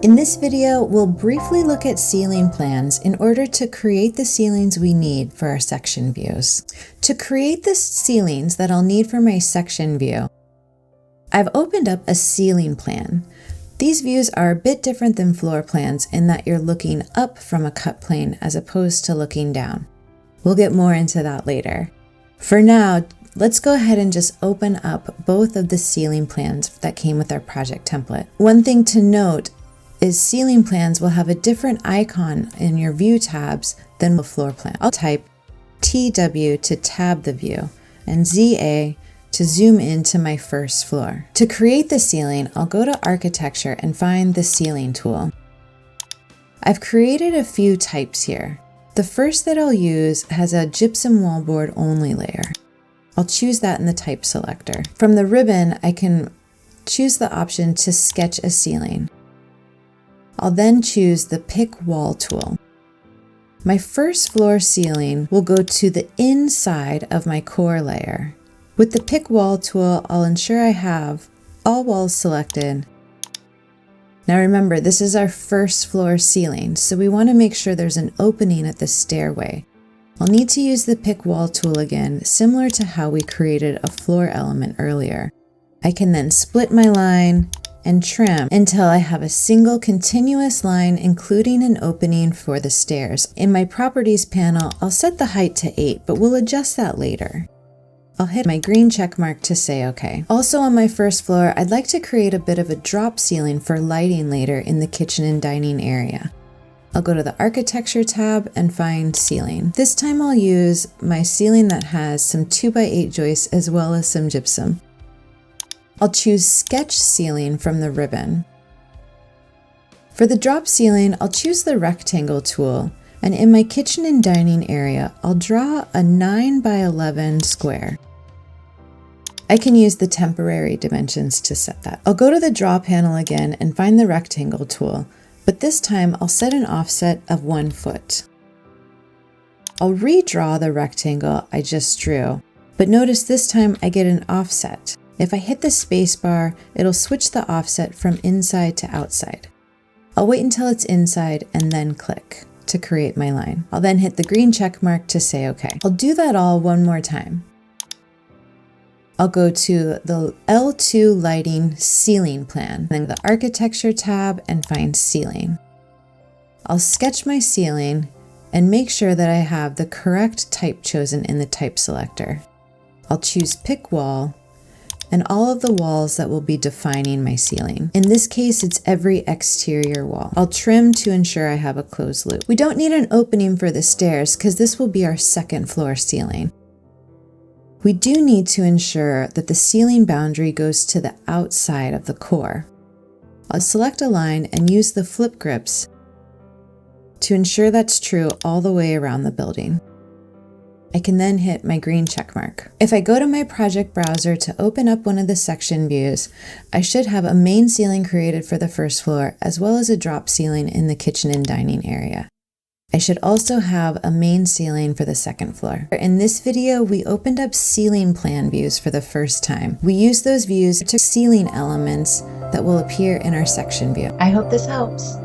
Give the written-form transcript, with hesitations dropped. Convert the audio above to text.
In this video, we'll briefly look at ceiling plans in order to create the ceilings we need for our section views. To create the ceilings that I'll need for my section view, I've opened up a ceiling plan. These views are a bit different than floor plans in that you're looking up from a cut plane as opposed to looking down. We'll get more into that later. For now, let's go ahead and just open up both of the ceiling plans that came with our project template. One thing to note is ceiling plans will have a different icon in your view tabs than a floor plan. I'll type TW to tab the view and ZA to zoom into my first floor. To create the ceiling, I'll go to Architecture and find the Ceiling tool. I've created a few types here. The first that I'll use has a gypsum wallboard only layer. I'll choose that in the type selector. From the ribbon, I can choose the option to sketch a ceiling. I'll then choose the Pick Wall tool. My first floor ceiling will go to the inside of my core layer. With the Pick Wall tool, I'll ensure I have all walls selected. Now remember, this is our first floor ceiling, so we want to make sure there's an opening at the stairway. I'll need to use the Pick Wall tool again, similar to how we created a floor element earlier. I can then split my line and trim until I have a single continuous line, including an opening for the stairs. In my Properties panel, I'll set the height to 8, but we'll adjust that later. I'll hit my green check mark to say OK. Also on my first floor, I'd like to create a bit of a drop ceiling for lighting later in the kitchen and dining area. I'll go to the Architecture tab and find Ceiling. This time I'll use my ceiling that has some 2x8 joists as well as some gypsum. I'll choose Sketch Ceiling from the ribbon. For the drop ceiling, I'll choose the Rectangle tool, and in my kitchen and dining area, I'll draw a 9x11 square. I can use the temporary dimensions to set that. I'll go to the Draw panel again and find the Rectangle tool, but this time I'll set an offset of 1 foot. I'll redraw the rectangle I just drew, but notice this time I get an offset. If I hit the space bar, it'll switch the offset from inside to outside. I'll wait until it's inside and then click to create my line. I'll then hit the green check mark to say OK. I'll do that all one more time. I'll go to the L2 Lighting Ceiling Plan, then the Architecture tab and find Ceiling. I'll sketch my ceiling and make sure that I have the correct type chosen in the type selector. I'll choose Pick Wall and all of the walls that will be defining my ceiling. In this case, it's every exterior wall. I'll trim to ensure I have a closed loop. We don't need an opening for the stairs because this will be our second floor ceiling. We do need to ensure that the ceiling boundary goes to the outside of the core. I'll select a line and use the flip grips to ensure that's true all the way around the building. I can then hit my green check mark. If I go to my project browser to open up one of the section views, I should have a main ceiling created for the first floor, as well as a drop ceiling in the kitchen and dining area. I should also have a main ceiling for the second floor. In this video, we opened up ceiling plan views for the first time. We used those views to ceiling elements that will appear in our section view. I hope this helps.